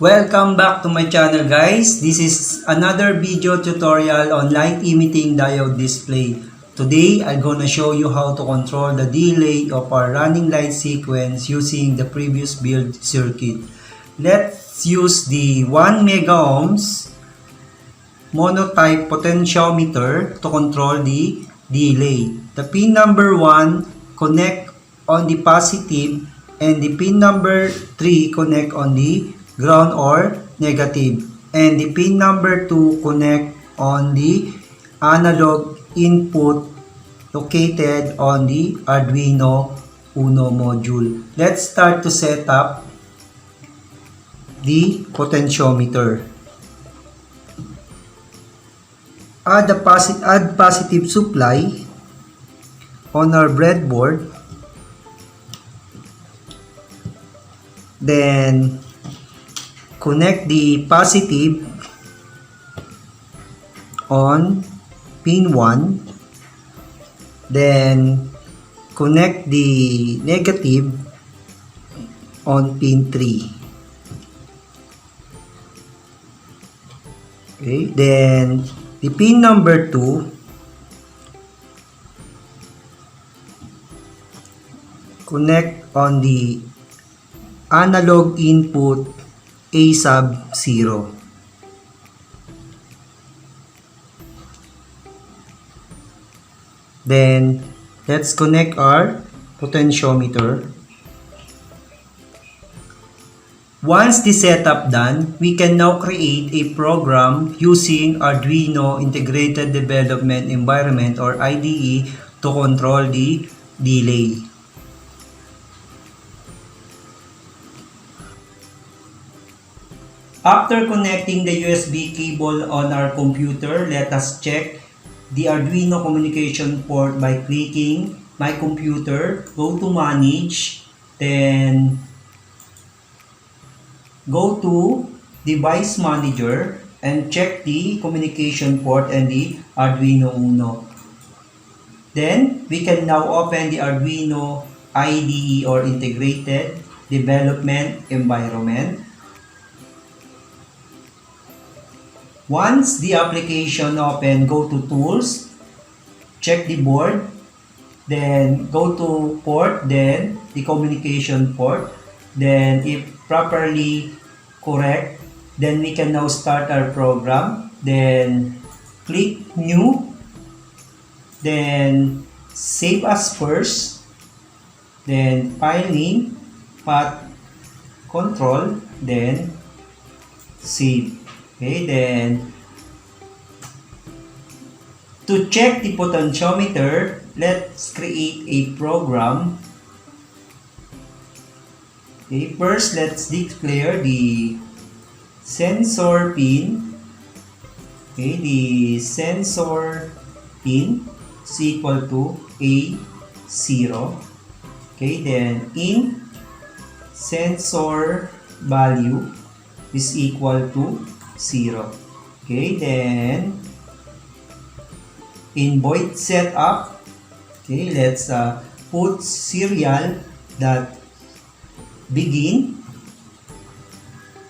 Welcome back to my channel guys. This is another video tutorial on light emitting diode display. Today I'm gonna show you how to control the delay of our running light sequence using the previous build circuit. Let's use the 1 mega ohms monotype potentiometer to control the delay. The pin number 1 connect on the positive and the pin number 3 connect on the ground or negative, and the pin number 2 connect on the analog input located on the Arduino Uno module. Let's start to set up the potentiometer. Add positive supply on our breadboard. Then connect the positive on pin 1. Then connect the negative on pin 3. Okay, then the pin number 2 connect on the analog input A sub 0. Then let's connect our potentiometer. Once the setup done, we can now create a program using Arduino Integrated Development Environment or IDE to control the delay. After connecting the USB cable on our computer, let us check the Arduino communication port by clicking My Computer, go to Manage, then go to Device Manager and check the communication port and the Arduino Uno. Then, we can now open the Arduino IDE or Integrated Development Environment. Once the application open, go to Tools, check the board, then go to Port, then the communication port. Then if properly correct, then we can now start our program. Then click New, then Save as first, then File Name, Path Control, then Save. Okay, then to check the potentiometer, let's create a program. Okay, first let's declare the sensor pin. Okay, the sensor pin is equal to A0. Okay, then in sensor value is equal to 0. Okay, then in void setup, okay, let's put serial dot begin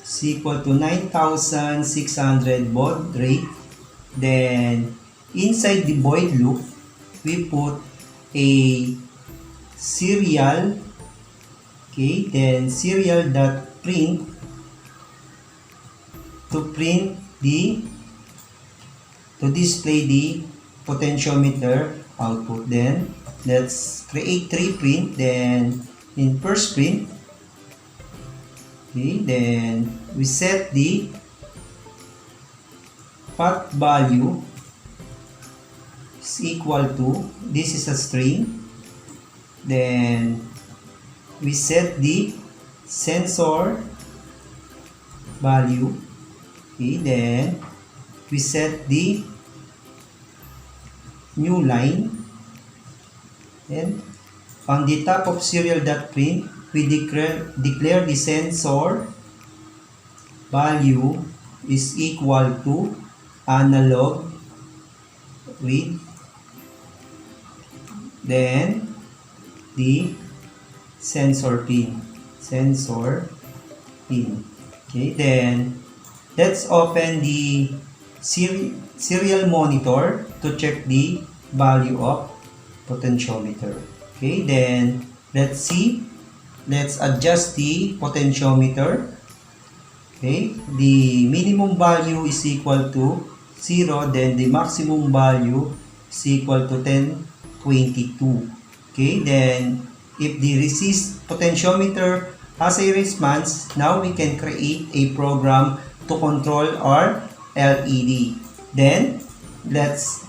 is equal to 9600 baud rate. Then inside the void loop, we put a serial. Okay, then serial dot print to display the potentiometer output. Then let's create 3 print. Then in first print, okay, then we set the path value is equal to, this is a string, then we set the sensor value. Okay, then we set the new line, and on the top of serial.print we declare the sensor value is equal to analog read, then the sensor pin. Okay, then let's open the serial monitor to check the value of potentiometer. Okay, then let's see. Let's adjust the potentiometer. Okay, the minimum value is equal to 0, then the maximum value is equal to 1022. Okay, then if the resist potentiometer has a response, now we can create a program to control our LED. Then let's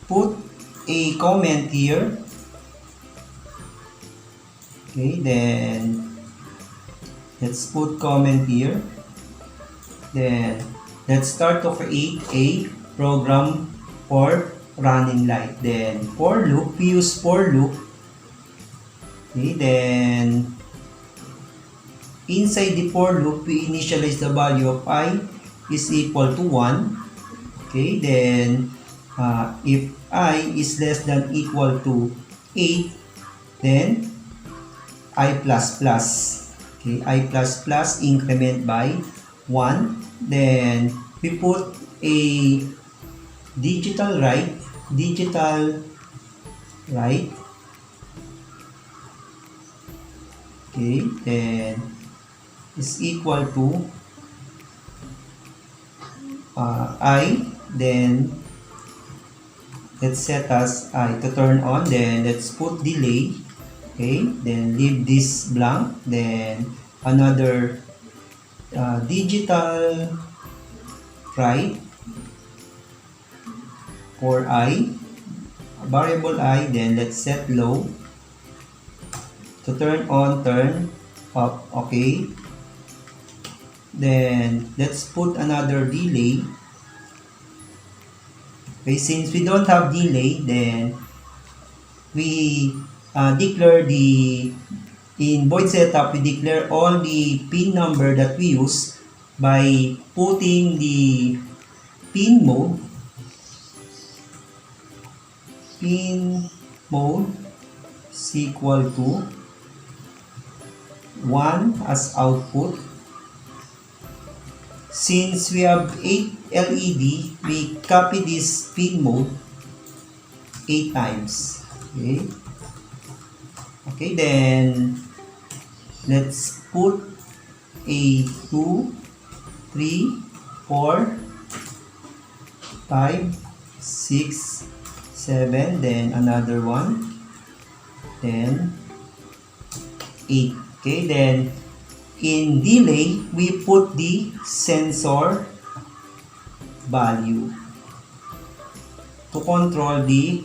put a comment here. Okay, then let's put comment here. Then let's start to create a program for running light. Then for loop, we use for loop. Okay, then inside the for loop, we initialize the value of I is equal to 1. Okay, then if I is less than equal to 8, then I plus plus. Okay, I plus plus increment by 1. Then we put a digital right. Okay, then is equal to I. Then let's set as I to turn on. Then let's put delay. Okay, then leave this blank. Then another digital right for I, variable I. Then let's set low to turn on, turn up. Okay, then let's put another delay. Okay, since we don't have delay, then we declare in void setup, we declare all the pin number that we use by putting the pin mode is equal to 1 as output. Since we have 8 LED, we copy this pin mode 8 times. Okay. Okay, then let's put a 2, 3, 4, 5, 6, 7, then another one, then 8. Okay, then in delay, we put the sensor value to control the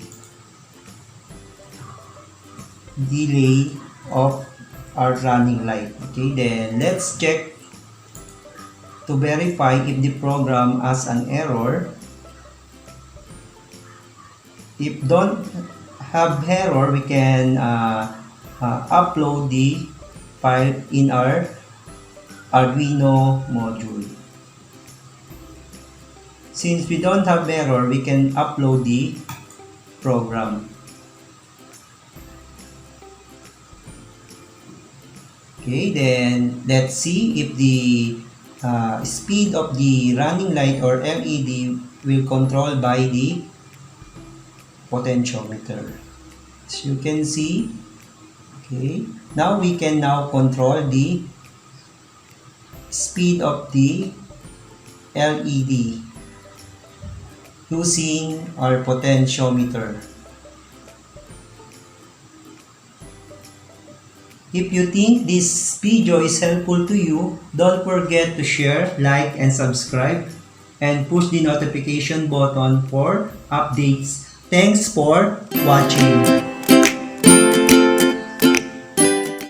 delay of our running light. Okay, then let's check to verify if the program has an error. If don't have error, we can upload the file in our Arduino module. Since we don't have error, we can upload the program. Okay, then let's see if the speed of the running light or LED will control by the potentiometer. As you can see, okay, now we can now control the speed of the LED using our potentiometer. If you think this video is helpful to you, don't forget to share, like, and subscribe, and push the notification button for updates. Thanks for watching.